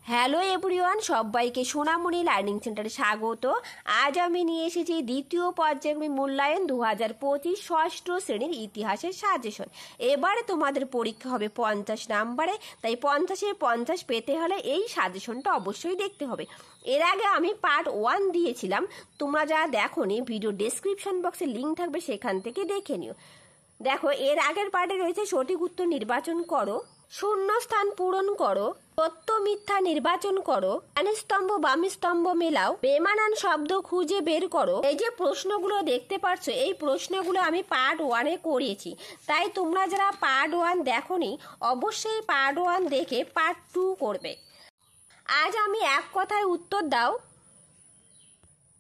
Hello everyone, সবাইকে সোনামণি learning সেন্টারে স্বাগত। আজ আমি নিয়ে এসেছি দ্বিতীয় পর্যায়ক্রমিক মূল্যায়ন 2025 ষষ্ঠ শ্রেণীর ইতিহাসের সাজেশন। এবারে তোমাদের পরীক্ষা হবে 50 নাম্বারে, তাই 50-এ 50 পেতে হলে এই সাজেশনটা অবশ্যই দেখতে হবে। এর আগে আমি পার্ট 1 দিয়েছিলাম, তোমরা যারা দেখোনি ভিডিও ডেসক্রিপশন বক্সে লিঙ্ক থাকবে, সেখান থেকে দেখে নিও। দেখো, এর আগের পার্টে রয়েছে সঠিক উত্তর নির্বাচন করো, শূন্যস্থান পূরণ করো, সত্য মিথ্যা নির্বাচন করো, ডান স্তম্ভ বাম স্তম্ভ মেলাও, বেমানান শব্দ খুঁজে বের করো। এই যে প্রশ্নগুলো দেখতে পাচ্ছ, এই প্রশ্নগুলো আমি পার্ট 1-এ করিয়েছি, তাই তোমরা যারা পার্ট 1 দেখোনি অবশ্যই পার্ট 1 দেখে পার্ট 2 করবে। আজ আমি এক কথায় উত্তর দাও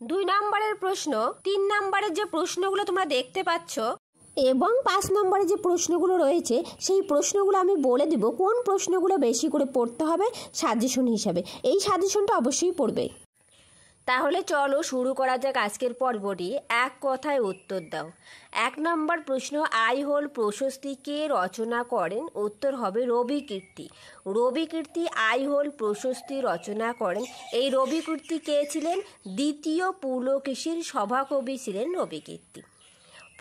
2 নম্বরের প্রশ্ন, 3 নম্বরের যে প্রশ্নগুলো তোমরা দেখতে পাচ্ছ এবং 5 নম্বরে যে প্রশ্নগুলো রয়েছে সেই প্রশ্নগুলো আমি বলে দেব কোন প্রশ্নগুলো বেশি করে পড়তে হবে সাজেশন হিসাবে। এই সাজেশনটা অবশ্যই পড়বে। তাহলে চলো শুরু করা যাক আজকের পর্বটি। এক কথায় উত্তর দাও। 1 নম্বর প্রশ্ন, আইহোল প্রশস্তি কে রচনা করেন? উত্তর হবে রবিকীর্তি। রবিকীর্তি আইহোল প্রশস্তি রচনা করেন। এই রবিকীর্তি কে ছিলেন? দ্বিতীয় পুলকেশীর সভাকবি ছিলেন রবিকীর্তি।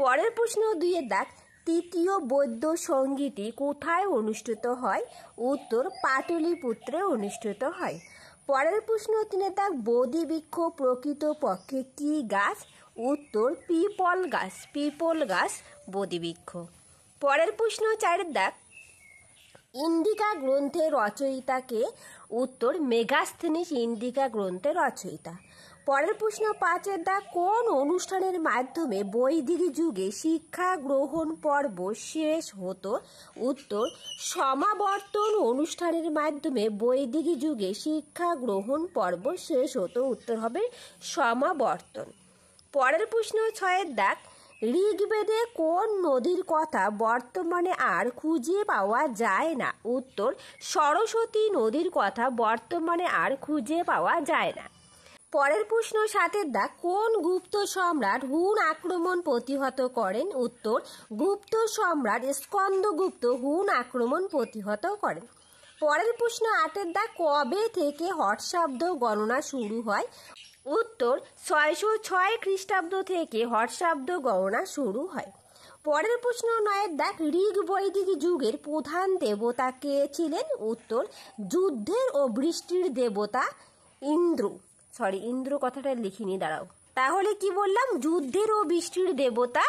পরের প্রশ্ন 2-এর দাগ, তৃতীয় বৌদ্ধ সঙ্গীতটি কোথায় অনুষ্ঠিত হয়? উত্তর পাটলিপুত্রে অনুষ্ঠিত হয়। পরের প্রশ্ন 3-এর দাগ, বোধিবৃক্ষ প্রকৃত পক্ষে কি গাছ? উত্তর পিপল গাছ। পিপল গাছ বোধিবৃক্ষ। পরের প্রশ্ন 4-এর দাগ, ইন্ডিকা গ্রন্থের রচয়িতাকে? উত্তর মেগাস্থেনিস ইন্ডিকা গ্রন্থের রচয়িতা। পরের প্রশ্ন 5-এর দাগ, কোন অনুষ্ঠানের মাধ্যমে বৈদিক যুগে শিক্ষা গ্রহণ পর্ব শেষ হতো? উত্তর সমাবর্তন অনুষ্ঠানের মাধ্যমে বৈদিক যুগে শিক্ষা গ্রহণ পর্ব শেষ হতো। উত্তর হবে সমাবর্তন। পরের প্রশ্ন 6-এর দাগ, ঋগ্বেদে কোন নদীর কথা বর্তমানে আর খুঁজে পাওয়া যায় না? উত্তর সরস্বতী নদীর কথা বর্তমানে আর খুঁজে পাওয়া যায় না। পরের প্রশ্ন 7-এর দাগ, কোন গুপ্ত সম্রাট হুন আক্রমণ প্রতিহত করেন? উত্তর গুপ্ত সম্রাট স্কন্দগুপ্ত হুন আক্রমণ প্রতিহত করেন। পরের প্রশ্ন 8-এর দাগ, কবে থেকে হর্ষাব্দ গণনা শুরু হয়? উত্তর 606 খ্রিস্টাব্দ থেকে হর্ষাব্দ গণনা শুরু হয়। পরের প্রশ্ন 9-এর দাগ, ঋগ বৈদিক যুগের প্রধান দেবতা কে ছিলেন? উত্তর যুদ্ধের ও বৃষ্টির দেবতা ইন্দ্র। ইন্দ্র কথাটা লিখিনি, দাঁড়াও। তাহলে কি বললাম? যুদ্ধের ও বৃষ্টির দেবতা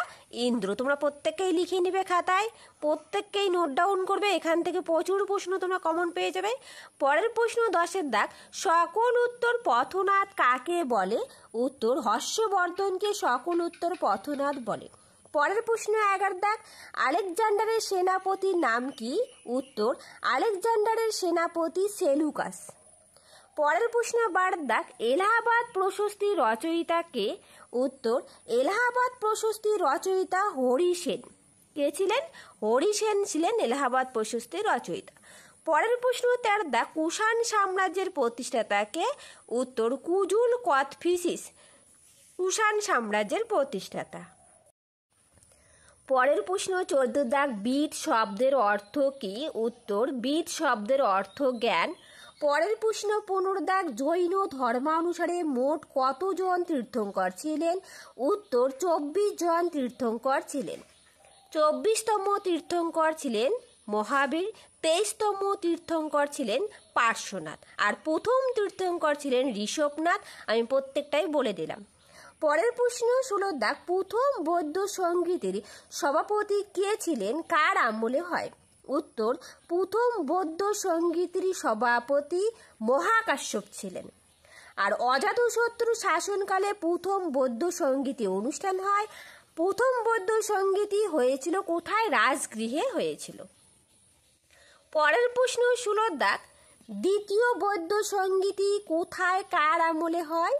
ইন্দ্র। তোমরা প্রত্যেককেই লিখে নিবে খাতায়, প্রত্যেককেই নোট ডাউন করবে, এখান থেকে প্রচুর প্রশ্ন তোমরা কমন পেয়ে যাবে। পরের প্রশ্ন 10-এর দাগ, সকল উত্তর পথনাথ কাকে বলে? উত্তর হর্ষবর্ধনকে সকল উত্তর পথনাথ বলে। পরের প্রশ্ন 11-এর দাগ, আলেকজান্ডারের সেনাপতির নাম কি? উত্তর আলেকজান্ডারের সেনাপতি সেলুকাস। পরের প্রশ্ন 12-এর দাগ, এলাহাবাদ প্রশস্তি রচয়িতা কে? উত্তর এলাহাবাদ প্রশস্তি রচয়িতা হরিসেন। কে ছিলেন? হরিসেন ছিলেন এলাহাবাদ প্রশস্তির রচয়িতা। পরের প্রশ্ন 13-এর দাগ, কুষাণ সাম্রাজ্যের প্রতিষ্ঠাতা কে? উত্তর কুজুল কথফিসিস কুষাণ সাম্রাজ্যের প্রতিষ্ঠাতা। পরের প্রশ্ন 14-এর দাগ, বিদ শব্দের অর্থ কি? উত্তর বিদ শব্দের অর্থ জ্ঞান। পরের প্রশ্ন 15-এর দাগ, জৈন ধর্মানুসারে মোট কতজন তীর্থঙ্কর ছিলেন? উত্তর 24 জন তীর্থঙ্কর ছিলেন। 24তম তীর্থঙ্কর ছিলেন মহাবীর, 23তম তীর্থঙ্কর ছিলেন পার্শ্বনাথ, আর প্রথম তীর্থঙ্কর ছিলেন ঋষভনাথ। আমি প্রত্যেকটাই বলে দিলাম। পরের প্রশ্ন 16-এর দাগ, প্রথম বৌদ্ধ সংগীতের সভাপতি কে ছিলেন? কার আমলে হয়? উত্তর প্রথম বৌদ্ধ সংগীতের সভাপতি মহাকাশ্যপ ছিলেন। আর অজাতশত্রু শাসনকালে প্রথম বৌদ্ধ সংগীতি অনুষ্ঠান হয়। প্রথম বৌদ্ধ সংগীতি হয়েছিল কোথায়? রাজগৃহে হয়েছিল। পরের প্রশ্ন 16-এর দাগ, দ্বিতীয় বৌদ্ধ সংগীতি কোথায় কার আমলে হয়?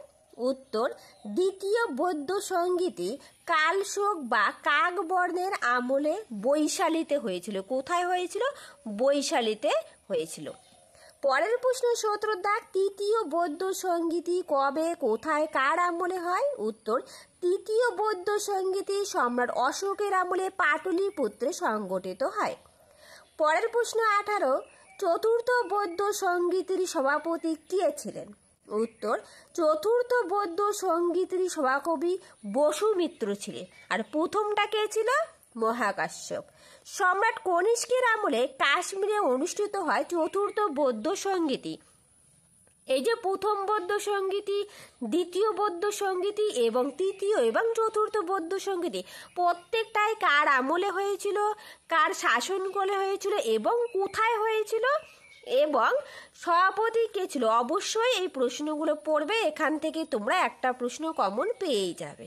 উত্তর দ্বিতীয় বৌদ্ধ সংগীতি কালশোক বা কাকবর্ণের আমলে বৈশালীতে হয়েছিল। কোথায় হয়েছিল? বৈশালীতে হয়েছিল। পরের প্রশ্ন 17-এর দাগ, তৃতীয় বৌদ্ধ সংগীতি কবে কোথায় কার আমলে হয়? উত্তর তৃতীয় বৌদ্ধ সংগীতি সম্রাট অশোকের আমলে পাটলিপুত্রে সংগঠিত হয়। পরের প্রশ্ন 18, চতুর্থ বৌদ্ধ সঙ্গীতের সভাপতি কে ছিলেন? উত্তর, চতুর্থ বৌদ্ধ সঙ্গীতের সভাকবি বসুমিত্র ছিলেন। আর প্রথমটা কে ছিল? মহাকাশ্যপ। সম্রাট কনিষ্কের আমলে কাশ্মীরে অনুষ্ঠিত হয় চতুর্থ বৌদ্ধ সঙ্গীতি। এই যে প্রথম বৌদ্ধ সঙ্গীতি, দ্বিতীয় বৌদ্ধ সঙ্গীতি এবং তৃতীয় এবং চতুর্থ বৌদ্ধ সঙ্গীতি প্রত্যেকটাই কার আমলে হয়েছিল, কার শাসনকালে হয়েছিল এবং কোথায় হয়েছিল এবং সভাপতি কে ছিল? অবশ্যই এই প্রশ্নগুলো পড়বে, এখান থেকে তোমরা একটা প্রশ্ন কমন পেয়ে যাবে।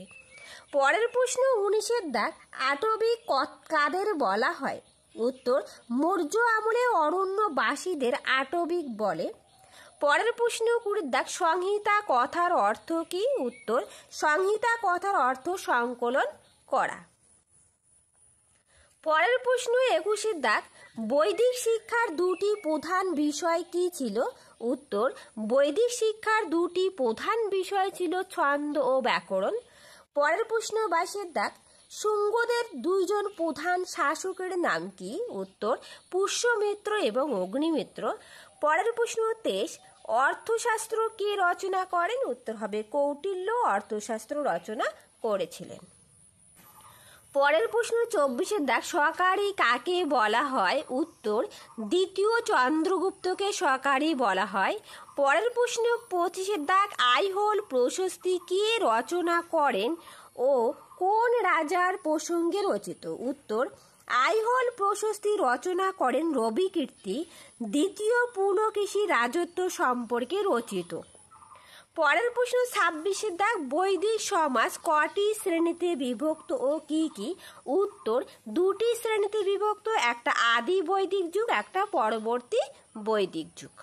পরের প্রশ্ন 19-এর দাগ, আটবিক কাদের বলা হয়? উত্তর, মৌর্য আমলে অরণ্যবাসীদের আটবিক বলে। পরের প্রশ্ন 20-এর দাগ, সংহিতা কথার অর্থ কি? উত্তর, সংহিতা কথার অর্থ সংকলন করা। পরের প্রশ্ন 21-এর দাগ, বৈদিক শিক্ষার দুটি প্রধান বিষয় কি ছিল? উত্তর, বৈদিক শিক্ষার দুটি প্রধান বিষয় ছিল ছন্দ ও ব্যাকরণ। পরের প্রশ্ন 22-এর দাগ, শুঙ্গদের দুইজন প্রধান শাসকের নাম কি? উত্তর, পুষ্যমিত্র এবং অগ্নিমিত্র। পরের প্রশ্ন 23, অর্থশাস্ত্র কে রচনা করেন? উত্তর হবে কৌটিল্য অর্থশাস্ত্র রচনা করেছিলেন। পরের প্রশ্ন 24-এর দাগ, সরকারি কাকে বলা হয়? উত্তর, দ্বিতীয় চন্দ্রগুপ্তকে সরকারি বলা হয়। পরের প্রশ্ন 25-এর দাগ, আইহোল প্রশস্তি কে রচনা করেন ও কোন রাজার প্রসঙ্গে রচিত? উত্তর, আইহোল প্রশস্তি রচনা করেন রবিকীর্তি দ্বিতীয় পুলকেশী রাজত্ব সম্পর্কে রচিত। পরের প্রশ্ন 26-এর দাগ, বৈদিক সমাজ কটি শ্রেণীতে বিভক্ত ও কি কি? উত্তর, দুটি শ্রেণীতে বিভক্ত, একটা আদি বৈদিক যুগ, একটা পরবর্তী বৈদিক যুগ।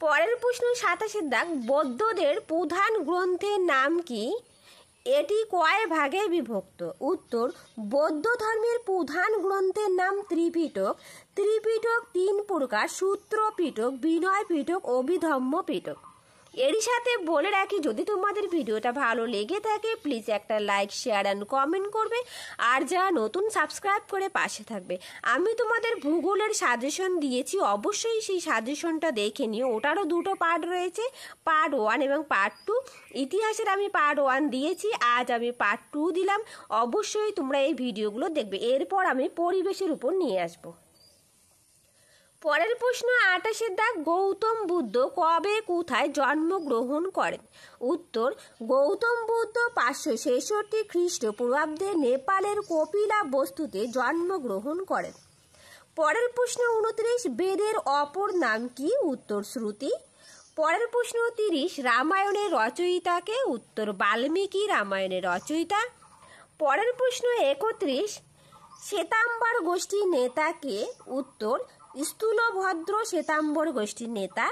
পরের প্রশ্ন 27-এর দাগ, বৌদ্ধদের প্রধান গ্রন্থের নাম কি? এটি কয় ভাগে বিভক্ত? উত্তর, বৌদ্ধ ধর্মের প্রধান গ্রন্থের নাম ত্রিপিটক। ত্রিপিটক 3 প্রকার, সূত্র পিটক, বিনয় পিটক, অভিধম্ম পিটক। এরই সাথে বলে রাখি, যদি তোমাদের ভিডিওটা ভালো লেগে থাকে প্লিজ একটা লাইক, শেয়ার অ্যান্ড কমেন্ট করবে, আর যারা নতুন সাবস্ক্রাইব করে পাশে থাকবে। আমি তোমাদের ভূগোলের সাজেশন দিয়েছি, অবশ্যই সেই সাজেশনটা দেখে নিও। ওটারও দুটো পার্ট রয়েছে, পার্ট 1 এবং পার্ট 2। ইতিহাসের আমি পার্ট 1 দিয়েছি, আজ আমি পার্ট 2 দিলাম। অবশ্যই তোমরা এই ভিডিওগুলো দেখবে। এরপর আমি পরিবেশের উপর নিয়ে আসবো। পরের প্রশ্ন 28-এর দাগ, গৌতম বুদ্ধ কবে কোথায় জন্মগ্রহণ করেন? উত্তর, গৌতম বুদ্ধ 566 খ্রিস্টপূর্বাব্দে নেপালের কপিলা বস্তুতে জন্মগ্রহণ করেন। পরের প্রশ্ন 29, বেদের অপর নাম কি? উত্তর, শ্রুতি। পরের প্রশ্ন 30, রামায়ণের রচয়িতাকে? উত্তর, বাল্মীকি রামায়ণের রচয়িতা। পরের প্রশ্ন 31, শ্বেতাম্বর গোষ্ঠীর নেতাকে? উত্তর, স্থূলভদ্র শ্বেতাম্বর গোষ্ঠীর নেতা।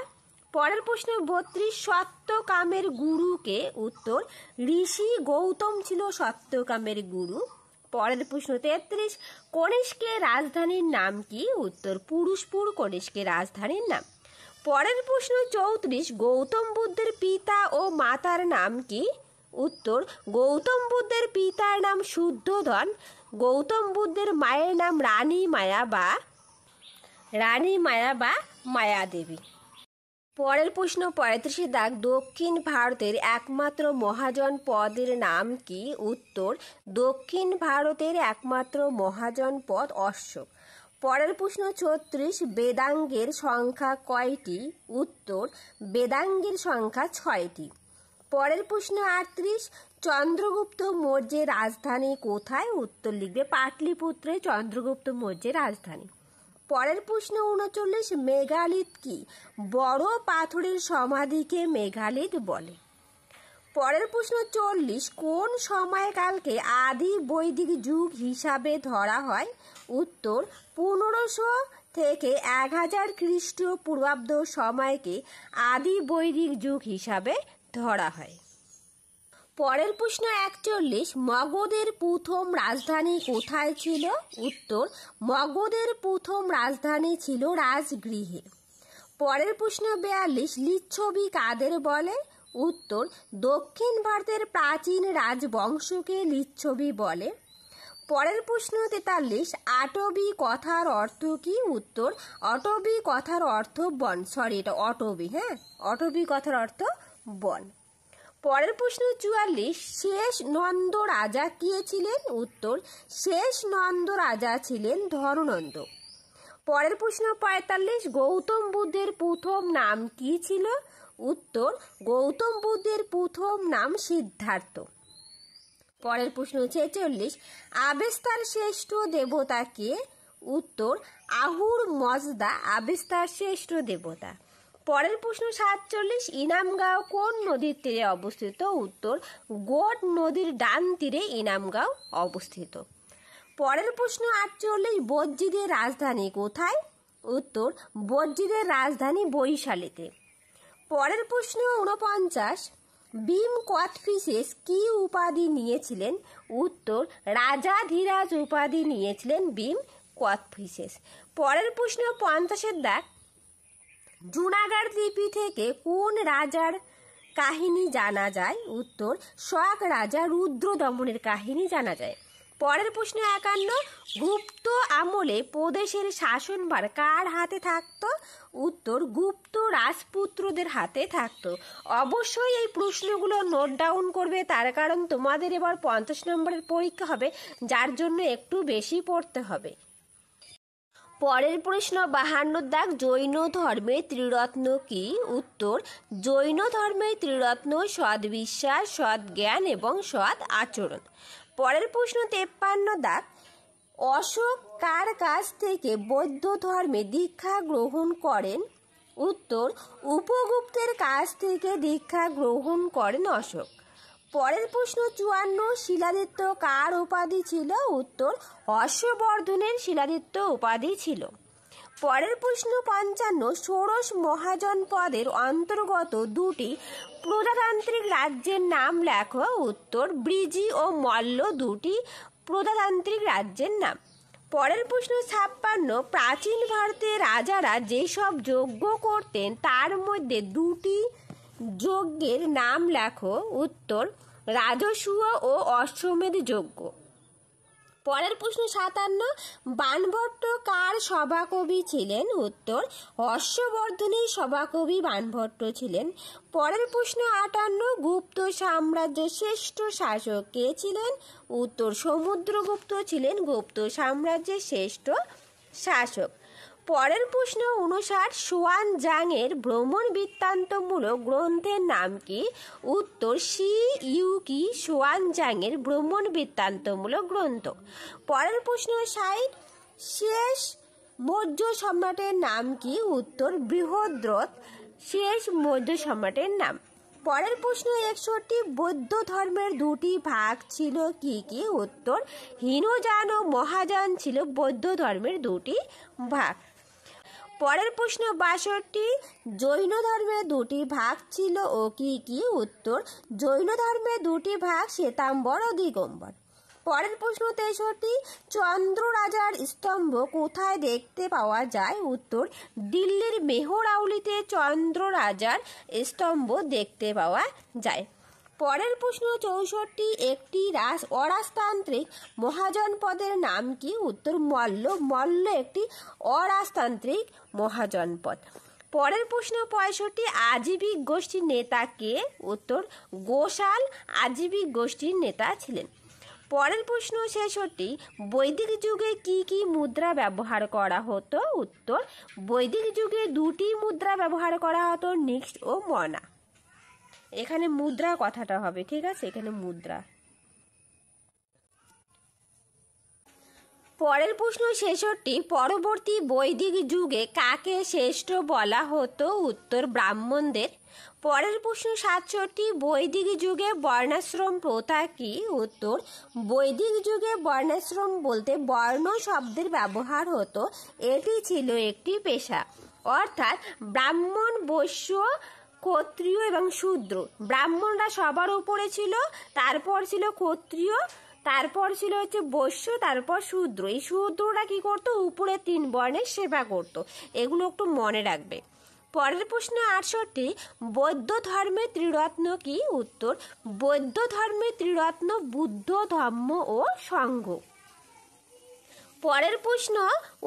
পরের প্রশ্ন 32, সত্যকামের গুরুকে? উত্তর, ঋষি গৌতম ছিল সত্যকামের গুরু। পরের প্রশ্ন 33, কনিষ্কের রাজধানীর নাম কি? উত্তর, পুরুষপুর কনিষ্কের রাজধানীর নাম। পরের প্রশ্ন 34, গৌতম বুদ্ধের পিতা ও মাতার নাম কি? উত্তর, গৌতম বুদ্ধের পিতার নাম শুদ্ধোধন, গৌতম বুদ্ধের মায়ের নাম রানী মায়া বা মায়াদেবী। পরের প্রশ্ন 35-এর দাগ, দক্ষিণ ভারতের একমাত্র মহাজন পদের নাম কি? উত্তর, দক্ষিণ ভারতের একমাত্র মহাজন পদ অশোক। পরের প্রশ্ন 36, বেদাঙ্গের সংখ্যা কয়টি? উত্তর, বেদাঙ্গের সংখ্যা 6টি। পরের প্রশ্ন 38, চন্দ্রগুপ্ত মৌর্যের রাজধানী কোথায়? উত্তর লিখবে পাটলিপুত্রে চন্দ্রগুপ্ত মৌর্যের রাজধানী। পরের প্রশ্ন 39, মেগালিথ কি? বড় পাথরের সমাধিকে মেগালিথ বলে। পরের প্রশ্ন 40, কোন সময়কালকে আদি বৈদিক যুগ হিসাবে ধরা হয়? উত্তর, 1500 থেকে 1000 খ্রিস্টপূর্বাব্দ সময়কে আদি বৈদিক যুগ হিসাবে ধরা হয়। পরের প্রশ্ন 41, মগধের প্রথম রাজধানী কোথায় ছিল? উত্তর, মগধের প্রথম রাজধানী ছিল রাজগৃহে। পরের প্রশ্ন 42, লিচ্ছবি কাদের বলে? উত্তর, দক্ষিণ ভারতের প্রাচীন রাজবংশকে লিচ্ছবি বলে। পরের প্রশ্ন 43, আটবি কথার অর্থ কি? উত্তর, অটবি কথার অর্থ বন। সরি, এটা অটবি, হ্যাঁ, অটবি কথার অর্থ বন। পরের প্রশ্ন 44, শেষ নন্দ রাজা কে ছিলেন? উত্তর, শেষ নন্দ রাজা ছিলেন ধননন্দ। পরের প্রশ্ন 45, গৌতম বুদ্ধের প্রথম নাম কি ছিল? উত্তর, গৌতম বুদ্ধের প্রথম নাম সিদ্ধার্থ। পরের প্রশ্ন 46, আবেস্তার শ্রেষ্ঠ দেবতা কে? উত্তর, আহুর মজদা আবেস্তার শ্রেষ্ঠ দেবতা। পরের প্রশ্ন 47, ইনামগাঁও কোন নদীর তীরে অবস্থিত? উত্তর, গোট নদীর ডান তীরে ইনামগাঁও অবস্থিত। পরের প্রশ্ন 48, বজ্জীদের রাজধানী কোথায়? উত্তর, বজ্জীদের রাজধানী বরিশালেতে। পরের প্রশ্ন 49, ভীম কোচটিসেস কি উপাধি নিয়েছিলেন? উত্তর, রাজা ধীরাজ উপাধি নিয়েছিলেন ভীম কোচটিসেস। পরের প্রশ্ন 50-এর দাগ, জুনাগড় লিপি থেকে কোন রাজার কাহিনী জানা যায়? উত্তর, শক রাজা রুদ্র দমনের কাহিনী জানা যায়। পরের প্রশ্ন 51, গুপ্ত আমলে প্রদেশের শাসনভার কার হাতে থাকতো? উত্তর, গুপ্ত রাজপুত্রদের হাতে থাকতো। অবশ্যই এই প্রশ্নগুলো নোট ডাউন করবে, তার কারণ তোমাদের এবার 50 নম্বরের পরীক্ষা হবে, যার জন্য একটু বেশি পড়তে হবে। পরের প্রশ্ন 52 দাগ, জৈন ধর্মের ত্রিরত্ন কি? উত্তর, জৈন ধর্মের ত্রিরত্ন সৎ বিশ্বাস, সৎ জ্ঞান এবং সৎ আচরণ। পরের প্রশ্ন 53 দাগ, অশোক কার কাছ থেকে বৌদ্ধ ধর্মে দীক্ষা গ্রহণ করেন? উত্তর, উপগুপ্তের কাছ থেকে দীক্ষা গ্রহণ করেন অশোক। পরের প্রশ্ন 54, শিলাদিত্য কার উপাধি ছিল? উত্তর, হর্ষবর্ধনের শিলাদিত্য উপাধি ছিল। পরের প্রশ্ন 55, ষোড়শ মহাজনপদের অন্তর্গত দুটি প্রজাতান্ত্রিক রাজ্যের নাম লেখো। উত্তর, ব্রিজি ও মল্ল দুটি প্রজাতান্ত্রিক রাজ্যের নাম। পরের প্রশ্ন 56, প্রাচীন ভারতের রাজারা যেসব যজ্ঞ করতেন তার মধ্যে দুটি যজ্ঞের নাম লেখো। উত্তর, রাজসূয় ও অশ্বমেধ যজ্ঞ। পরের প্রশ্ন 57, বাণভট্ট কার সভাকবি ছিলেন? উত্তর, হর্ষবর্ধনের সভাকবি বাণভট্ট ছিলেন। পরের প্রশ্ন 58, গুপ্ত সাম্রাজ্যের শ্রেষ্ঠ শাসক কে ছিলেন? উত্তর, সমুদ্রগুপ্ত ছিলেন গুপ্ত সাম্রাজ্যের শ্রেষ্ঠ শাসক। পরের প্রশ্ন 59, সোয়ান জাংয়ের ভ্রমণ বৃত্তান্তমূলক গ্রন্থের নাম কি? উত্তর, সি ইউকি সোয়ান জাংয়ের ভ্রমণ বৃত্তান্তমূলক গ্রন্থ। পরের প্রশ্ন 60, শেষ মৌর্য সম্রাটের নাম কি? উত্তর, বৃহদ্রথ শেষ মৌর্য সম্রাটের নাম। পরের প্রশ্ন 61, বৌদ্ধ ধর্মের দুটি ভাগ ছিল কি কি? উত্তর, হীনযান ও মহাযান ছিল বৌদ্ধ ধর্মের দুটি ভাগ। পরের প্রশ্ন 62, জৈন ধর্মের দুটি ভাগ ছিল ও কি কি? উত্তর, জৈন ধর্মের দুটি ভাগ শ্বেতাম্বর ও দিগম্বর। পরের প্রশ্ন 63, চন্দ্র রাজার স্তম্ভ কোথায় দেখতে পাওয়া যায়? উত্তর, দিল্লির মেহরাউলিতে চন্দ্র রাজার স্তম্ভ দেখতে পাওয়া যায়। পরের প্রশ্ন 64, একটি অরাজতান্ত্রিক মহাজনপদের নাম কি? উত্তর, মল্ল। মল্ল একটি অরাজতান্ত্রিক মহাজনপদ। পরের প্রশ্ন 65, আজীবিক গোষ্ঠীর নেতা কে? উত্তর, গোশাল আজীবিক গোষ্ঠীর নেতা ছিলেন। পরের প্রশ্ন 66, বৈদিক যুগে কি কি মুদ্রা ব্যবহার করা হতো? উত্তর, বৈদিক যুগে দুটি মুদ্রা ব্যবহার করা হতো, নিক্সট ও মনা। এখানে মুদ্রা কথাটা হবে, ঠিক আছে, এখানে মুদ্রা। পরের প্রশ্ন 66, পরবর্তী বৈদিক যুগে কাকে শ্রেষ্ঠ বলা হতো? উত্তর, ব্রাহ্মণদের। পরের প্রশ্ন 67, বৈদিক যুগে বর্ণাশ্রম প্রথা কি? উত্তর, বৈদিক যুগে বর্ণাশ্রম বলতে বর্ণ শব্দের ব্যবহার হতো, এটি ছিল একটি পেশা, অর্থাৎ ব্রাহ্মণ, বৈশ্য, ক্ষত্রিয় এবং শূদ্র। ব্রাহ্মণরা সবার উপরে ছিল, তারপর ছিল ক্ষত্রিয়, তারপর ছিল হচ্ছে বৈশ্য, তারপর শূদ্র। এই শূদ্ররা কি করতো? উপরে 3 বর্ণের সেবা করত। এগুলো একটু মনে রাখবে। পরের প্রশ্ন 68, বৌদ্ধ ধর্মের ত্রিরত্ন কি? উত্তর, বৌদ্ধ ধর্মের ত্রিরত্ন বুদ্ধ, ধম্ম ও সংঘ। পরের প্রশ্ন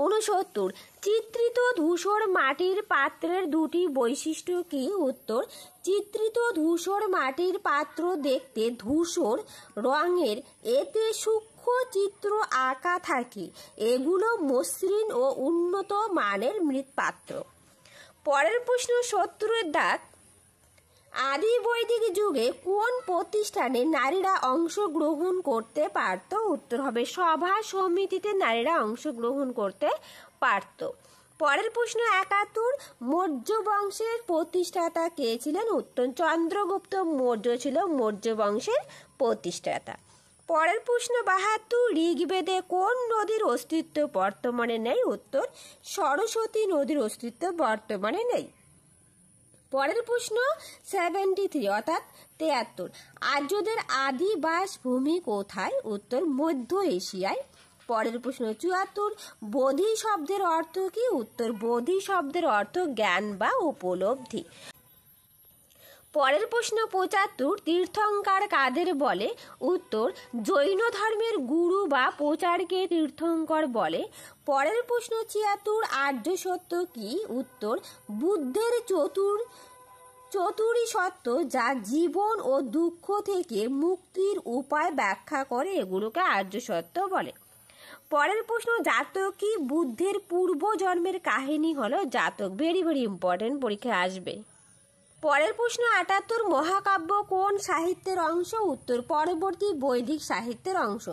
69, চিত্রিত ধূসর মাটির পাত্রের দুটি বৈশিষ্ট্য কি? উত্তর, চিত্রিত ধূসর মাটির পাত্র দেখতে ধূসর রঙের, এতে সূক্ষ্ম চিত্র আঁকা থাকে, এগুলো মসৃণ ও উন্নত মানের মৃৎপাত্র। পরের প্রশ্ন 70-এর দাগ, আদি বৈদিক যুগে কোন প্রতিষ্ঠানে নারীরা অংশগ্রহণ করতে পারত? উত্তর হবে সভা সমিতিতে নারীরা অংশগ্রহণ করতে পারত। পরের প্রশ্ন 71, মৌর্য বংশের প্রতিষ্ঠাতা কে ছিলেন? উত্তর, চন্দ্রগুপ্ত মৌর্য ছিল মৌর্য বংশের প্রতিষ্ঠাতা। পরের প্রশ্ন 72, ঋগ্বেদে কোন নদীর অস্তিত্ব বর্তমানে নেই? উত্তর, সরস্বতী নদীর অস্তিত্ব বর্তমানে নেই। পরের প্রশ্ন 73 অর্থাৎ 73, আর্যদের আদিবাস ভূমি কোথায়? উত্তর, মধ্য এশিয়ায়। পরের প্রশ্ন 74, বোধি শব্দের অর্থ কি? উত্তর, বোধি শব্দের অর্থ জ্ঞান বা উপলব্ধি। পরের প্রশ্ন 75, তীর্থঙ্কর কাদের বলে? উত্তর, জৈন ধর্মের গুরু বা প্রচারকে তীর্থঙ্কর বলে। পরের প্রশ্ন 76, আর্য সত্য কি? উত্তর, বুদ্ধের চতুরী সত্য, যা জীবন ও দুঃখ থেকে মুক্তির উপায় ব্যাখ্যা করে, এগুলোকে আর্য সত্য বলে। পরের প্রশ্ন, জাতক কি? বুদ্ধের পূর্ব জন্মের কাহিনী হলো জাতক। ভেরি ভেরি ইম্পর্টেন্ট, পরীক্ষায় আসবে। পরের প্রশ্ন 78, মহাকাব্য কোন সাহিত্যের অংশ? উত্তর, পরবর্তী বৈদিক সাহিত্যের অংশ।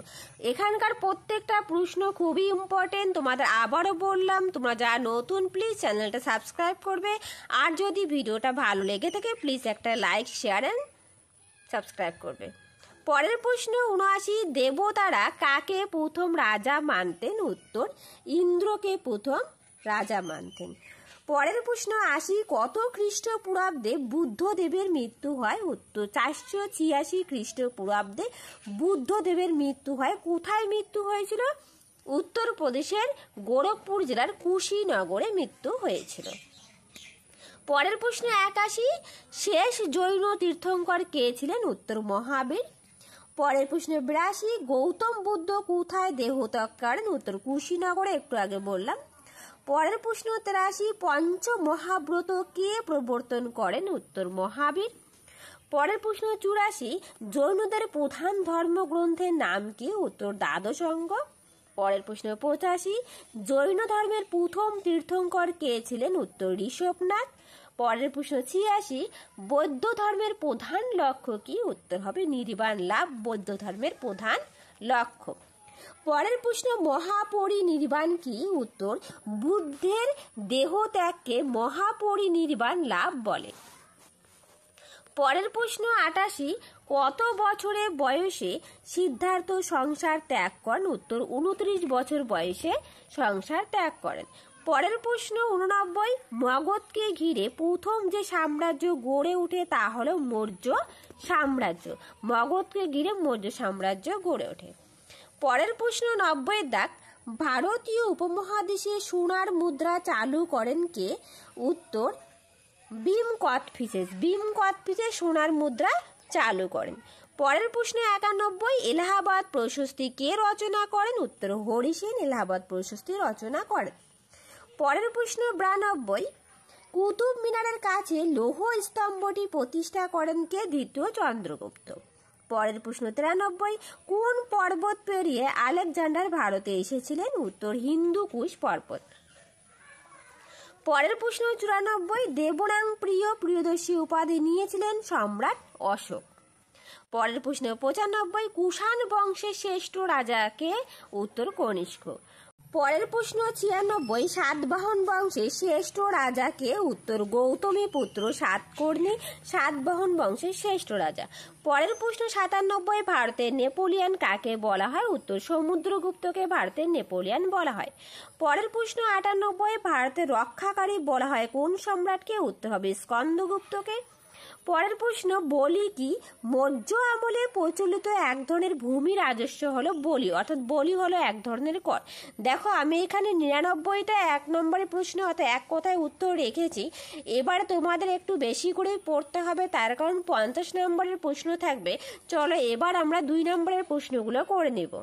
এখানকার প্রত্যেকটা প্রশ্ন খুবই ইম্পর্টেন্ট, তোমাদের আবারও বললাম, তোমরা যারা নতুন প্লিজ চ্যানেলটা সাবস্ক্রাইব করবে, আর যদি ভিডিওটা ভালো লেগে থাকে প্লিজ একটা লাইক, শেয়ার অ্যান্ড সাবস্ক্রাইব করবে। পরের প্রশ্ন 79, দেবতারা কাকে প্রথম রাজা মানতেন? উত্তর, ইন্দ্রকে প্রথম রাজা মানতেন। পরের প্রশ্ন 80, কত খ্রিস্টপূর্বাব্দে বুদ্ধদেবের মৃত্যু হয়? উত্তর, 486 খ্রিস্টপূর্বাব্দে বুদ্ধদেবের মৃত্যু হয়। কোথায় মৃত্যু হয়েছিল? উত্তরপ্রদেশের গোরখপুর জেলার কুশীনগরে মৃত্যু হয়েছিল। পরের প্রশ্ন 81, শেষ জৈন তীর্থঙ্কর কে ছিলেন? উত্তর, মহাবীর। পরের প্রশ্ন 82, গৌতম বুদ্ধ কোথায় দেহত্যাগ করেন? উত্তর, কুশীনগরে, একটু আগে বললাম। পরের প্রশ্ন 83, পঞ্চ মহাব্রত কে প্রবর্তন করেন? উত্তর, মহাবীর। পরের প্রশ্ন 84, জৈনদের প্রধান ধর্মগ্রন্থের নাম কি? উত্তর, দ্বাদশ অঙ্গ। পরের প্রশ্ন 85, জৈন ধর্মের প্রথম তীর্থঙ্কর কে ছিলেন? উত্তর, ঋষভনাথ। পরের প্রশ্ন 86, বৌদ্ধ ধর্মের প্রধান লক্ষ্য কি? উত্তর হবে নির্বাণ লাভ, বৌদ্ধ ধর্মের প্রধান লক্ষ্য। পরের প্রশ্ন, মহাপরিনির্বাণ কি? উত্তর, বুদ্ধের দেহত্যাগকে মহাপরিনির্বাণ লাভ বলে। পরের প্রশ্ন 88, কত বছরের বয়সে সিদ্ধার্থ সংসার ত্যাগ করেন? উত্তর, 29 বছর বয়সে সংসার ত্যাগ করেন। পরের প্রশ্ন 89, মগধকে ঘিরে প্রথম যে সাম্রাজ্য গড়ে ওঠে তা হলো মৌর্য সাম্রাজ্য। মগধকে ঘিরে মৌর্য সাম্রাজ্য গড়ে ওঠে। পরের প্রশ্ন 90-এর দাগ, ভারতীয় উপমহাদেশে সোনার মুদ্রা চালু করেন কে? উত্তর, ভীম কোচটিসেস। ভীম কোচটিসেস সোনার মুদ্রা চালু করেন। পরের প্রশ্ন 91, এলাহাবাদ প্রশস্তি কে রচনা করেন? উত্তর, হরি সেন এলাহাবাদ প্রশস্তি রচনা করেন। পরের প্রশ্ন 92, কুতুব মিনারের কাছে লৌহ স্তম্ভটি প্রতিষ্ঠা করেন কে? দ্বিতীয় চন্দ্রগুপ্ত। পরের প্রশ্ন 93, কোন পর্বত পেরিয়ে আলেকজান্ডার ভারতে এসেছিলেন? উত্তর, হিন্দুকুশ পর্বত। পরের প্রশ্ন 94, দেবনাং প্রিয় প্রিয়দর্শী উপাধি নিয়েছিলেন সম্রাট অশোক। পরের প্রশ্ন 95, কুষাণ বংশের শ্রেষ্ঠ রাজাকে? উত্তর, কনিষ্ক। পরের প্রশ্ন 96, সাতবাহন বংশের শ্রেষ্ঠ রাজাকে? উত্তর, গৌতমী পুত্র সাতকর্ণী সাতবাহন বংশের শ্রেষ্ঠ রাজা। পরের প্রশ্ন 97, ভারতের নেপোলিয়ন কাকে বলা হয়? উত্তর, সমুদ্রগুপ্তকে ভারতের নেপোলিয়ন বলা হয়। পরের প্রশ্ন 98, ভারতের রক্ষাকারী বলা হয় কোন সম্রাটকে? উত্তর হবে স্কন্দগুপ্তকে। পরের প্রশ্ন, বলি কি? মৌর্য আমলে প্রচলিত এক ধরনের ভূমি রাজস্ব হলো বলি, অর্থাৎ বলি হলো এক ধরনের কর। দেখো আমি এখানে 99টা 1 নম্বরের প্রশ্ন অর্থাৎ এক কথায় উত্তর রেখেছি। এবার তোমাদের একটু বেশি করে পড়তে হবে, তার কারণ 50 নম্বরের প্রশ্ন থাকবে। চলো এবার আমরা 2 নম্বরের প্রশ্নগুলো করে নেব।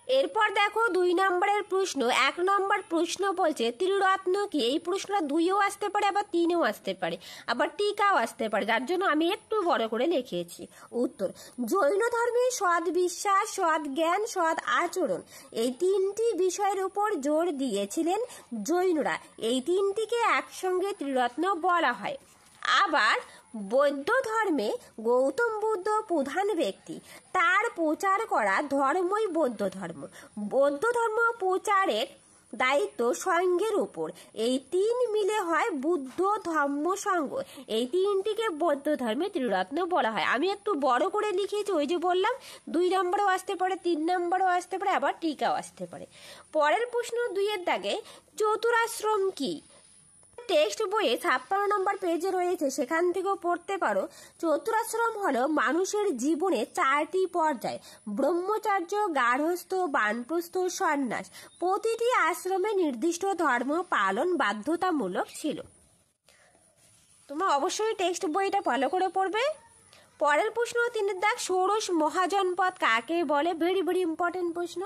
এরপর দেখো 2 নম্বরের প্রশ্ন। 1 নম্বর প্রশ্ন বলছে ত্রিরত্ন কি। এই প্রশ্নটা 2-এও আসতে পারে, আবার 3-এও আসতে পারে, আবার টিকাও আসতে পারে, যার জন্য আমি একটু বড় করে লিখেছি। উত্তর, জৈন ধর্মে সৎ বিশ্বাস, সৎ জ্ঞান, সৎ আচরণ এই 3টি বিষয়ের উপর জোর দিয়েছিলেন জৈনরা। এই 3টিকে একসঙ্গে ত্রিরত্ন বলা হয়। আবার বৌদ্ধ ধর্মে গৌতম বুদ্ধ প্রধান ব্যক্তি, তার প্রচার করা ধর্মই বৌদ্ধ ধর্ম। বৌদ্ধ ধর্ম প্রচারের দায়িত্ব সঙ্ঘের উপর। এই 3 মিলে হয় বুদ্ধ ধর্ম সংঘ। এই 3টিকে বৌদ্ধ ধর্মে ত্রিরত্ন বলা হয়। আমি একটু বড় করে লিখেছি, ওই যে বললাম 2 নম্বরও আসতে পারে, 3 নম্বরও আসতে পারে, আবার টিকাও আসতে পারে। পরের প্রশ্ন 2-এর দাগে চতুরাশ্রম কি। টেক্সট বইয়ে 56 নম্বর পেজে রয়েছে, সেখান থেকেও পড়তে পারো। চতুরাশ্রম হলো মানুষের জীবনে 4টি পর্যায়: ব্রহ্মচর্য, গার্হস্থ্য, বানপ্রস্থ, সন্ন্যাস। প্রতিটি আশ্রমে নির্দিষ্ট ধর্ম পালন বাধ্যতামূলক ছিল। তোমরা অবশ্যই টেক্সট বইটা ভালো করে পড়বে। পরের প্রশ্ন 3-এর দাগ, ষোড়শ মহাজনপদ কাকে বলে। ভেরি ভেরি ইম্পর্টেন্ট প্রশ্ন।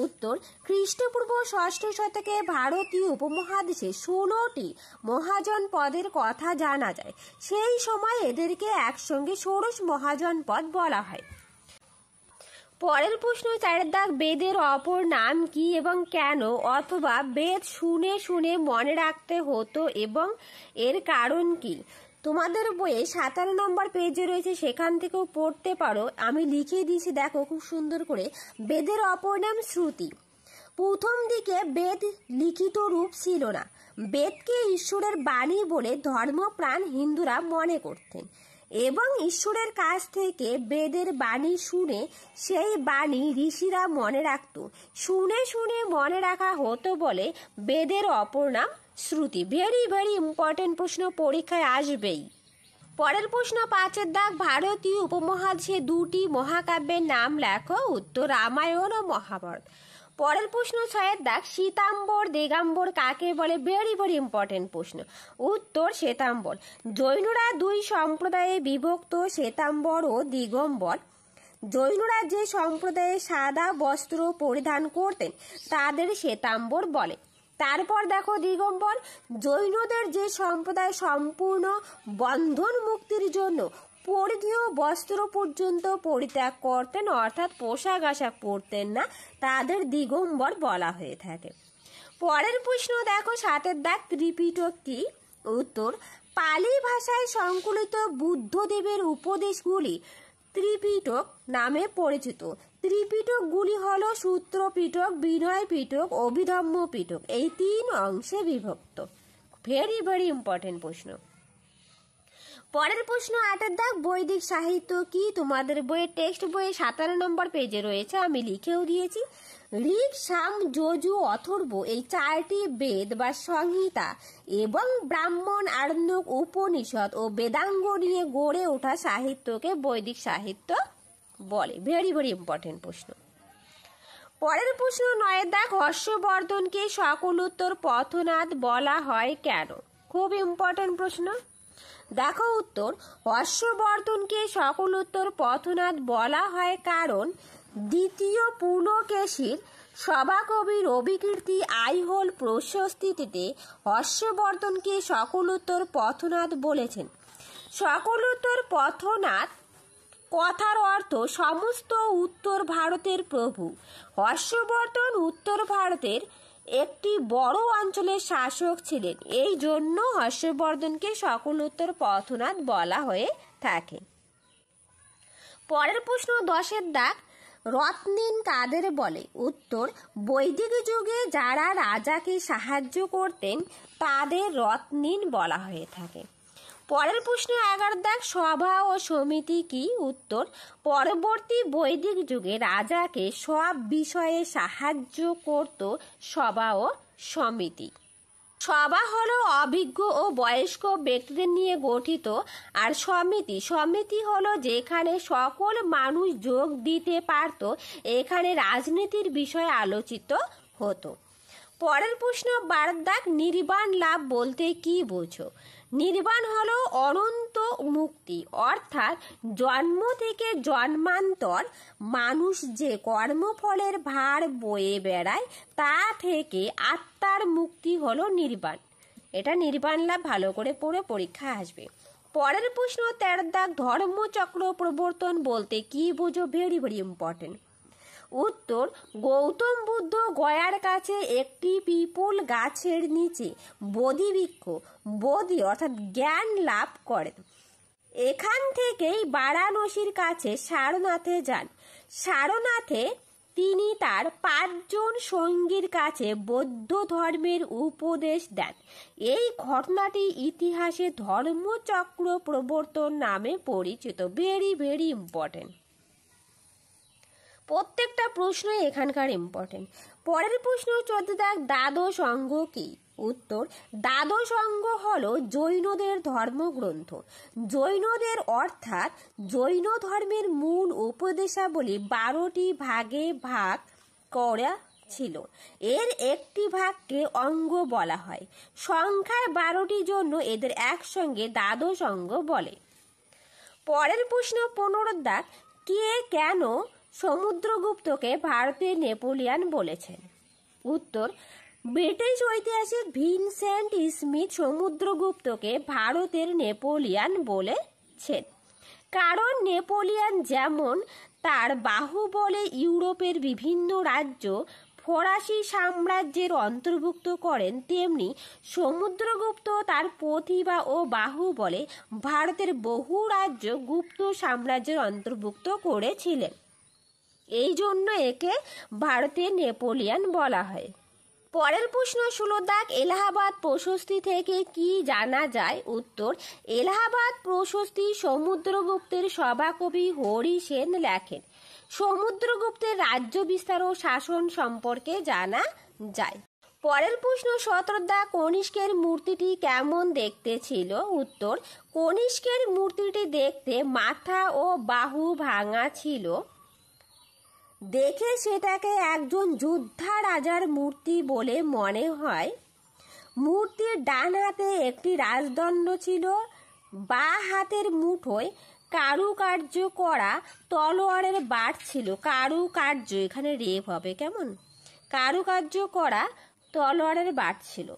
উত্তর, খ্রিস্টপূর্ব 6ষ্ঠ শতকে ভারতীয় উপমহাদেশে 16টি মহাজনপদের কথা জানা যায়। সেই সময় এদেরকে একসঙ্গে ষোড়শ মহাজনপদ বলা হয়। পরের প্রশ্ন 4-এর দাগ, বেদের অপর নাম কি এবং কেন, অথবা বেদ শুনে শুনে মনে রাখতে হতো এবং এর কারণ কি। তোমাদের বইয়ে 57 নম্বর পেজে রয়েছে, সেখান থেকেও পড়তে পারো। আমি লিখে দিয়েছি, দেখো খুব সুন্দর করে। বেদের অপর নাম শ্রুতি। প্রথম দিকে বেদ লিখিত রূপ ছিল না। বেদকে ঈশ্বরের বাণী বলে ধর্মপ্রাণ হিন্দুরা মনে করতেন এবং ঈশ্বরের কাছ থেকে বেদের বাণী শুনে সেই বাণী ঋষিরা মনে রাখত। শুনে শুনে মনে রাখা হতো বলে বেদের অপর নাম শ্রুতি। ভেরি ভেরি ইম্পর্টেন্ট প্রশ্ন, পরীক্ষায় আসবেই। পরের প্রশ্ন 5-এর দাগ, ভারতীয় উপমহাদেশে 2টি মহাকাব্যের নাম লেখো। উত্তর, রামায়ণ ও মহাভারত। পরের প্রশ্ন 6-এর দাগ, শ্বেতাম্বর দিগম্বর কাকে বলে। ভেরি ভেরি ইম্পর্টেন্ট প্রশ্ন। উত্তর, শ্বেতাম্বর। জৈনরা 2 সম্প্রদায়ে বিভক্ত, শ্বেতাম্বর ও দিগম্বর। জৈনরা যে সম্প্রদায়ে সাদা বস্ত্র পরিধান করতেন তাদের শ্বেতাম্বর বলে। তারপর দেখো দিগম্বর। জৈনদের যে সম্প্রদায় সম্পূর্ণ বন্ধন মুক্তির জন্য পরিধেয় বস্ত্র পর্যন্ত পরিত্যাগ করতেন, অর্থাৎ পোশাক আশাক পরতেন না, তাদের দিগম্বর বলা হয়ে থাকে। পরের প্রশ্ন দেখো 7-এর দাগ, ত্রিপিটক কি। উত্তর, পালি ভাষায় সংকলিত বুদ্ধদেবের উপদেশগুলি ত্রিপিটক নামে পরিচিত। ত্রিপিটকগুলি হলো সূত্র পিটক, বিনয় পিটক, অভিধম্ম পিটক। এই 3 অংশে বিভক্ত। ভেরি ভেরি ইম্পর্টেন্ট প্রশ্ন। পরের প্রশ্ন 8-এর দাগ, বৈদিক সাহিত্য কি। তোমাদের বইয়ের টেক্সট বইয়ে 57 নম্বর পেজে রয়েছে, আমি লিখেও দিয়েছি। ঋক, সাম, যজু, অথর্ব এই 4টি বেদ বা সংহিতা এবং ব্রাহ্মণ, আরণ্যক, উপনিষদ ও বেদাঙ্গ নিয়ে গড়ে ওঠা সাহিত্যকে বৈদিক সাহিত্য বলে। ভেরি ভেরি ইম্পর্টেন্ট প্রশ্ন। পরের প্রশ্ন 9-এর দাগ, হর্ষবর্ধনকে সকলোত্তর পথনাথ বলা হয় কেন। খুব ইম্পর্টেন্ট প্রশ্ন। দেখো উত্তর, হর্ষবর্ধনকে সকলোত্তর পথনাথ বলা হয় কারণ দ্বিতীয় পুলকেশীর সভাকবির অভিকীর্তি আইহোল প্রশস্তিতে হর্ষবর্ধনকে সকলোত্তর পথনাথ বলেছেন। সকলোত্তর পথনাথ কথার অর্থ সমস্ত উত্তর ভারতের প্রভু। হর্ষবর্ধন উত্তর ভারতের একটি বড় অঞ্চলের শাসক ছিলেন, এই জন্য হর্ষবর্ধনকে সকলোত্তর পথনাথ বলা হয়ে থাকে। পরের প্রশ্ন 10-এর দাগ, রত্নিন কাদের বলে। উত্তর, বৈদিক যুগে যারা রাজাকে সাহায্য করতেন তাদের রত্নিন বলা হয়ে থাকে। পরের প্রশ্ন 11-এর দাগ, সভা ও সমিতি কি। উত্তর, পরবর্তী বৈদিক যুগে রাজাকে সব বিষয়ে সাহায্য করত সভা ও সমিতি। সভা হলো অভিজ্ঞ ও বয়স্ক ব্যক্তিদের নিয়ে গঠিত, আর সমিতি হলো যেখানে সকল মানুষ যোগ দিতে পারত, এখানে রাজনীতির বিষয় আলোচিত হতো। পরের প্রশ্ন 12-এর দাগ, নির্বাণ লাভ বলতে কি বোঝো। নির্বাণ হলো অনন্ত মুক্তি, অর্থাৎ জন্ম থেকে জন্মান্তর মানুষ যে কর্মফলের ভার বয়ে বেড়ায় তা থেকে আত্মার মুক্তি হলো নির্বাণ। এটা নির্বাণ লাভ ভালো করে পড়ে পরীক্ষা আসবে। পরের প্রশ্ন 13 দাগ, ধর্মচক্র প্রবর্তন বলতে কি বুঝো? Very very important. উত্তর, গৌতম বুদ্ধ গয়ার কাছে একটি পিপল গাছের নিচে বোধি অর্থাৎ জ্ঞান লাভ করেন। এখান থেকেই বারাণসীর কাছে সারনাথে যান। সারনাথে তিনি তার 5 জন সঙ্গীর কাছে বৌদ্ধ ধর্মের উপদেশ দেন। এই ঘটনাটি ইতিহাসে ধর্মচক্র প্রবর্তন নামে পরিচিত। ভেরি ভেরি ইম্পর্টেন্ট, প্রত্যেকটা প্রশ্ন এখানকার ইম্পর্টেন্ট। পরের প্রশ্ন 14 দাগ, দ্বাদশ অঙ্গ কি? উত্তর, দ্বাদশ অঙ্গ হলো জৈনদের ধর্মগ্রন্থ। জৈনদের অর্থাৎ জৈন ধর্মের মূল উপদেশাবলী 12টি ভাগে ভাগ করা ছিল। এর একটি ভাগকে অঙ্গ বলা হয়। সংখ্যায় 12টির জন্য এদের একসঙ্গে দ্বাদশ অঙ্গ বলে। পরের প্রশ্ন 15 দাগ, কে কেন সমুদ্রগুপ্তকে ভারতের নেপোলিয়ান বলেছেন? উত্তর, ব্রিটিশ ঐতিহাসিক ভিনসেন্ট স্মিথ সমুদ্রগুপ্তকে ভারতের নেপোলিয়ান বলেছেন। কারণ নেপোলিয়ান যেমন তার বাহুবলে ইউরোপের বিভিন্ন রাজ্য ফরাসি সাম্রাজ্যের অন্তর্ভুক্ত করেন, তেমনি সমুদ্রগুপ্ত তার প্রতিভা ও বাহুবলে ভারতের বহু রাজ্য গুপ্ত সাম্রাজ্যের অন্তর্ভুক্ত করেছিলেন। এই জন্য একে ভারতের নেপোলিয়ান বলা হয়। পরের প্রশ্ন 16 দাগ, এলাহাবাদ প্রশস্তি থেকে কি জানা যায়? উত্তর, এলাহাবাদ প্রশস্তি সমুদ্রগুপ্তের সভাকবি হরি সেন লেখেন। সমুদ্রগুপ্তের রাজ্য বিস্তার ও শাসন সম্পর্কে জানা যায়। পরের প্রশ্ন 17 দাগ, কনিষ্কের মূর্তিটি কেমন দেখতে ছিল? উত্তর, কনিষ্কের মূর্তিটি দেখতে মাথা ও বাহু ভাঙা ছিল। দেখে সেটাকে একজন যোদ্ধা রাজার মূর্তি বলে মনে হয়। মূর্তির ডান হাতে একটি রাজদণ্ড ছিল, বাঁ হাতের মুঠোয় কারুকার্য করা তলোয়ারের বাট ছিল। কারুকার্য এখানে রেপ হবে, কেমন? কারুকার্য করা তলোয়ারের বাট ছিল।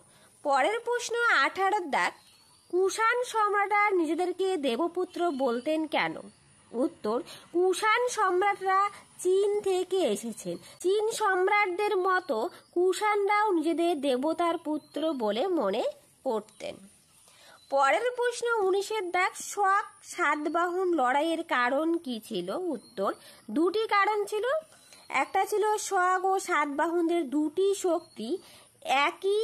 পরের প্রশ্ন 18 দাগ, কুষাণ সম্রাটরা নিজেদেরকে দেবপুত্র বলতেন কেন? উত্তর, কুষাণ সম্রাটরা চীন থেকে এসেছেন। চীন সম্রাটদের মতো কুষাণরাও নিজেদের দেবতার পুত্র বলে মনে করতেন। পরের প্রশ্ন 19 দাগ, শক সাতবাহন লড়াইয়ের কারণ কি ছিল? উত্তর, 2টি কারণ ছিল। একটা ছিল শক ও সাতবাহনদের 2টি শক্তি একই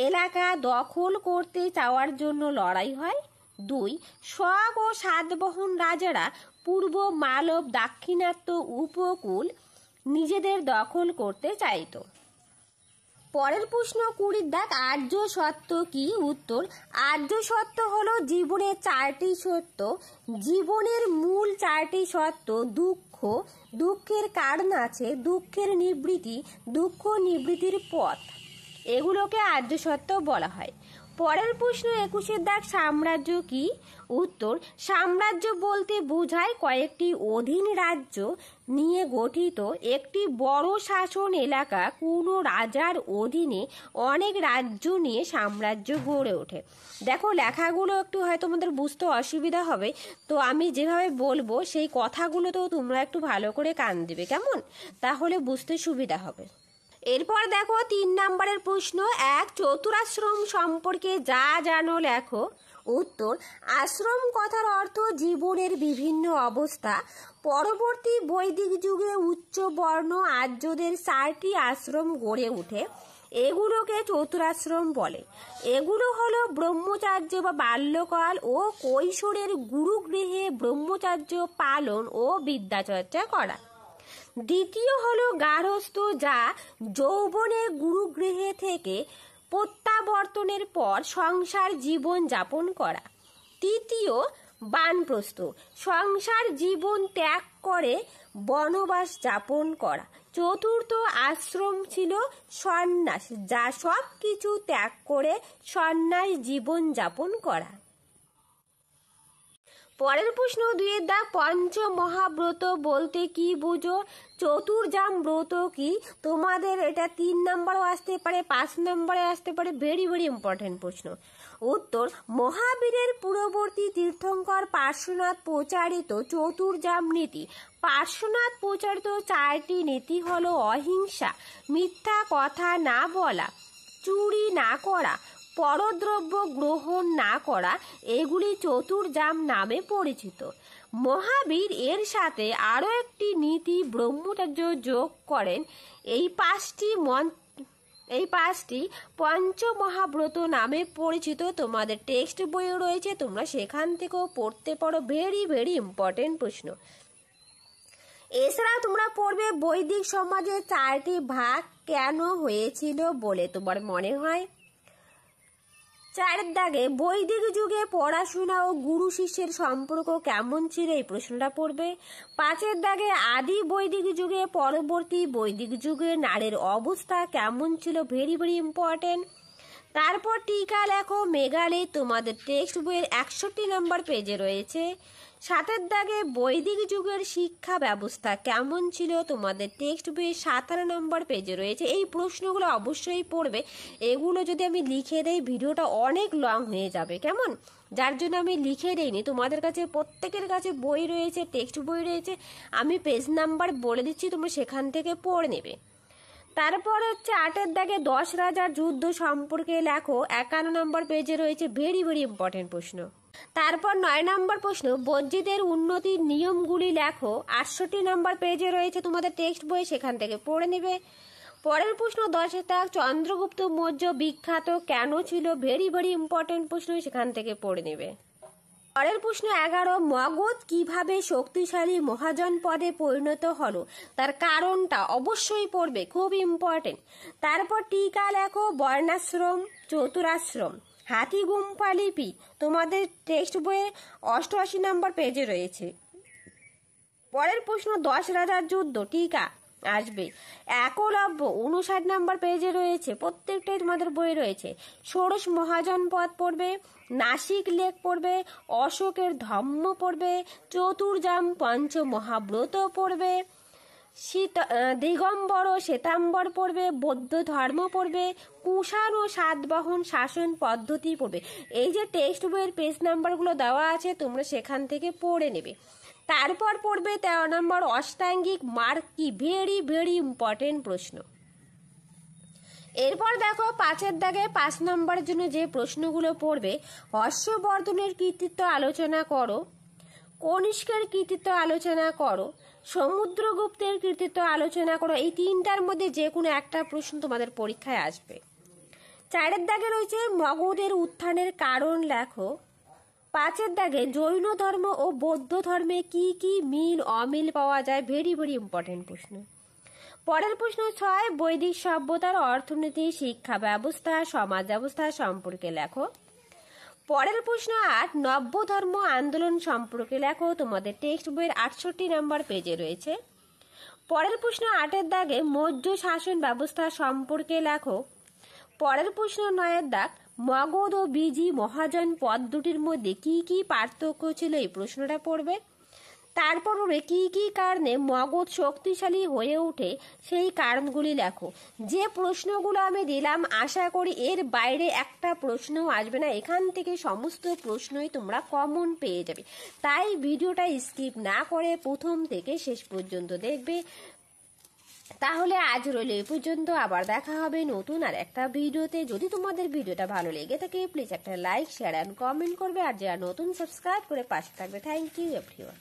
এলাকা দখল করতে চাওয়ার জন্য লড়াই হয়। 2, শক ও সাতবাহন রাজারা পূর্ব মালব দাক্ষিণাত্য উপকূল নিজেদের দখল করতে চাইত। পরের প্রশ্ন 20 দাগ, আর্য সত্য কি? উত্তর, আর্য সত্য হলো জীবনের 4টি সত্য। জীবনের মূল 4টি সত্য দুঃখের কারণ আছে, দুঃখের নিবৃত্তি, দুঃখ নিবৃত্তির পথ, এগুলোকে আর্য সত্য বলা হয়। পরের প্রশ্ন 21 দাগ, সাম্রাজ্য কি? উত্তর, সাম্রাজ্য বলতে বোঝায় কয়েকটি অধীন রাজ্য নিয়ে গঠিত একটি বড় শাসন এলাকা। কোনো রাজার অধীনে অনেক রাজ্য নিয়ে সাম্রাজ্য গড়ে ওঠে। দেখো লেখাগুলো একটু হয়তো তোমাদের বুঝতে অসুবিধা হবে, তো আমি যেভাবে বলবো সেই কথাগুলো তো তোমরা একটু ভালো করে কান দিবে, কেমন? তাহলে বুঝতে সুবিধা হবে। এরপর দেখো 3 নম্বরের প্রশ্ন, 1, চতুরাশ্রম সম্পর্কে যা জানো লেখো। উত্তর, আশ্রম কথার অর্থ জীবনের বিভিন্ন অবস্থা। পরবর্তী বৈদিক যুগে উচ্চ বর্ণ আর্যদের 4টি আশ্রম গড়ে ওঠে, এগুলোকে চতুরাশ্রম বলে। এগুলো হলো ব্রহ্মচার্য বা বাল্যকাল ও কৈশোরের গুরুগৃহে ব্রহ্মচার্য পালন ও বিদ্যাচর্চা করা। দ্বিতীয় হলো গার্হস্থ, যা যৌবনের গুরুগৃহে থেকে প্রত্যাবর্তনের পর সংসার জীবন যাপন করা। তৃতীয় বানপ্রস্থ, সংসার জীবন ত্যাগ করে বনবাস যাপন করা। চতুর্থ আশ্রম ছিল সন্ন্যাস, যা সব কিছু ত্যাগ করে সন্ন্যাস জীবন যাপন করা। পরের প্রশ্ন 2 দাগ, পঞ্চ মহাব্রত বলতে কি বুঝো? চতুর্জাম ব্রত কি? তোমাদের এটা 3 নম্বরও আসতে পারে, 5 নম্বরে আসতে পারে, ভেরি ভেরি ইম্পর্টেন্ট প্রশ্ন। উত্তর, মহাবীরের পূর্ববর্তী তীর্থঙ্কর পার্শ্বনাথ প্রচারিত চতুর্জাম নীতি। পার্শ্বনাথ প্রচারিত 4টি নীতি হলো অহিংসা, মিথ্যা কথা না বলা, চুরি না করা, পরদ্রব্য গ্রহণ না করা। এগুলি চতুর্জাম নামে পরিচিত। মহাবীর এর সাথে আরও একটি নীতি ব্রহ্মচর্য যোগ করেন। এই পাঁচটি পঞ্চমহাব্রত নামে পরিচিত। তোমাদের টেক্সট বইও রয়েছে, তোমরা সেখান থেকেও পড়তে পারো। ভেরি ভেরি ইম্পর্টেন্ট প্রশ্ন। এছাড়া তোমরা পড়বে বৈদিক সমাজে 4টি ভাগ কেন হয়েছিল বলে তোমার মনে হয়। 4 দাগে, বৈদিক যুগে পড়াশোনা ও গুরু শিষ্যের সম্পর্ক কেমন ছিল, এই প্রশ্নটা পড়বে। 5 দাগে, আদি বৈদিক যুগে পরবর্তী বৈদিক যুগে নারীর অবস্থা কেমন ছিল, ভেরি ভেরি ইম্পর্টেন্ট। তারপর টিকা লেখো মেঘালয়, তোমাদের টেক্সট বইয়ের 61 নম্বর পেজে রয়েছে। 7 দাগে, বৈদিক যুগের শিক্ষা ব্যবস্থা কেমন ছিল, তোমাদের টেক্সট বইয়ের 17 নম্বর পেজে রয়েছে। এই প্রশ্নগুলো অবশ্যই পড়বে। এগুলো যদি আমি লিখে দেই ভিডিওটা অনেক লং হয়ে যাবে, কেমন? যার জন্য আমি লিখে দেইনি। তোমাদের কাছে প্রত্যেকের কাছে বই রয়েছে, টেক্সট বই রয়েছে, আমি পেজ নাম্বার বলে দিচ্ছি, তোমরা সেখান থেকে পড়ে নেবে। তারপর হচ্ছে 8 দাগে 10 রাজার যুদ্ধ সম্পর্কে লেখো, 51 নম্বর পেজে রয়েছে। ভেরি ভেরি ইম্পর্টেন্ট প্রশ্ন। তারপর 9 নম্বর প্রশ্ন, বৌদ্ধদের উন্নতির নিয়মগুলি লেখো, 68 নম্বর পেজে রয়েছে তোমাদের টেক্সট বই, সেখান থেকে পড়ে নেবে। পরের প্রশ্ন 10 দাগ, চন্দ্রগুপ্ত মৌর্য বিখ্যাত কেন ছিল, ভেরি ভেরি ইম্পর্টেন্ট প্রশ্ন, সেখান থেকে পড়ে নেবে। পরের প্রশ্ন 11, মগধ কিভাবে শক্তিশালী মহাজন পদে পরিণত হলো, তার কারণটা অবশ্যই পড়বে, খুব ইম্পর্টেন্ট। তারপর টিকা লেখো, বর্ণাশ্রম, চতুরাশ্রম, হাতি গুম্ফা লিপি, তোমাদের টেক্সট বইয়ে 88 নম্বর পেজে রয়েছে। পরের প্রশ্ন 10 রাজার যুদ্ধ, টিকা আসবে। একলব্য 59 নম্বর পেজে রয়েছে, প্রত্যেকটাই তোমাদের বই রয়েছে। ষোড়শ মহাজন পদ পড়বে, নাসিক লেক পড়বে, অশোকের ধম্ম পড়বে, চতুর্জাম পঞ্চ মহাব্রত পড়বে, দিগম্বর ও শ্বেতাম্বর পড়বে, বৌদ্ধ ধর্ম পড়বে, কুষাণ ও সাতবাহন শাসন পদ্ধতি পড়বে। এই যে টেক্সট বইয়ের পেজ নাম্বারগুলো দেওয়া আছে, তোমরা সেখান থেকে পড়ে নেবে। তারপর পড়বে 13 নম্বর, অষ্টাঙ্গিক মার্গ কি, ভেরি ভেরি ইম্পর্টেন্ট প্রশ্ন। এরপর দেখো 5 দাগে 5 নম্বরের জন্য যে প্রশ্নগুলো পড়বে, হর্ষবর্ধনের কৃতিত্ব আলোচনা করো, কনিষ্কের কৃতিত্ব আলোচনা করো, সমুদ্রগুপ্তের কৃতিত্ব আলোচনা করো। এই 3টার মধ্যে যে কোনো একটা প্রশ্ন তোমাদের পরীক্ষায় আসবে। 4 দাগে রয়েছে মগধের উত্থানের কারণ লেখো। 5 দাগে জৈন ধর্ম ও বৌদ্ধ ধর্মে কি কি মিল অমিল পাওয়া যায়, ভেরি ভেরি ইম্পর্টেন্ট প্রশ্ন। পরের প্রশ্ন 6, বৈদিক সভ্যতার অর্থনীতি, শিক্ষা ব্যবস্থা, সমাজ ব্যবস্থা সম্পর্কে লেখো। পরের প্রশ্ন 8, নব্য ধর্ম আন্দোলন সম্পর্কে লেখো, তোমাদের টেক্সট বইয়ের 68 নম্বর পেজে রয়েছে। পরের প্রশ্ন 8 দাগে মৌর্য শাসন ব্যবস্থা সম্পর্কে লেখো। পরের প্রশ্ন 9 দাগ, মগধ ও বিজি মহাজন পদ দুটির মধ্যে কি কি পার্থক্য ছিল, এই প্রশ্নটা পড়বে। তারপর কি কি কারণে মগধ শক্তিশালী হয়ে ওঠে, সেই কারণগুলি লেখো। যে প্রশ্নগুলো আমি দিলাম, আশা করি এর বাইরে একটা প্রশ্নও আসবে না, এখান থেকে সমস্ত প্রশ্নই তোমরা কমন পেয়ে যাবে। তাই ভিডিওটা স্কিপ না করে প্রথম থেকে শেষ পর্যন্ত দেখবে। তাহলে আজ রইল এই পর্যন্ত, আবার দেখা হবে নতুন আর একটা ভিডিওতে। যদি তোমাদের ভিডিওটা ভালো লেগে থাকে প্লিজ একটা লাইক, শেয়ার অ্যান্ড কমেন্ট করবে, আর যারা নতুন সাবস্ক্রাইব করে পাশে থাকবে। Thank you everyone.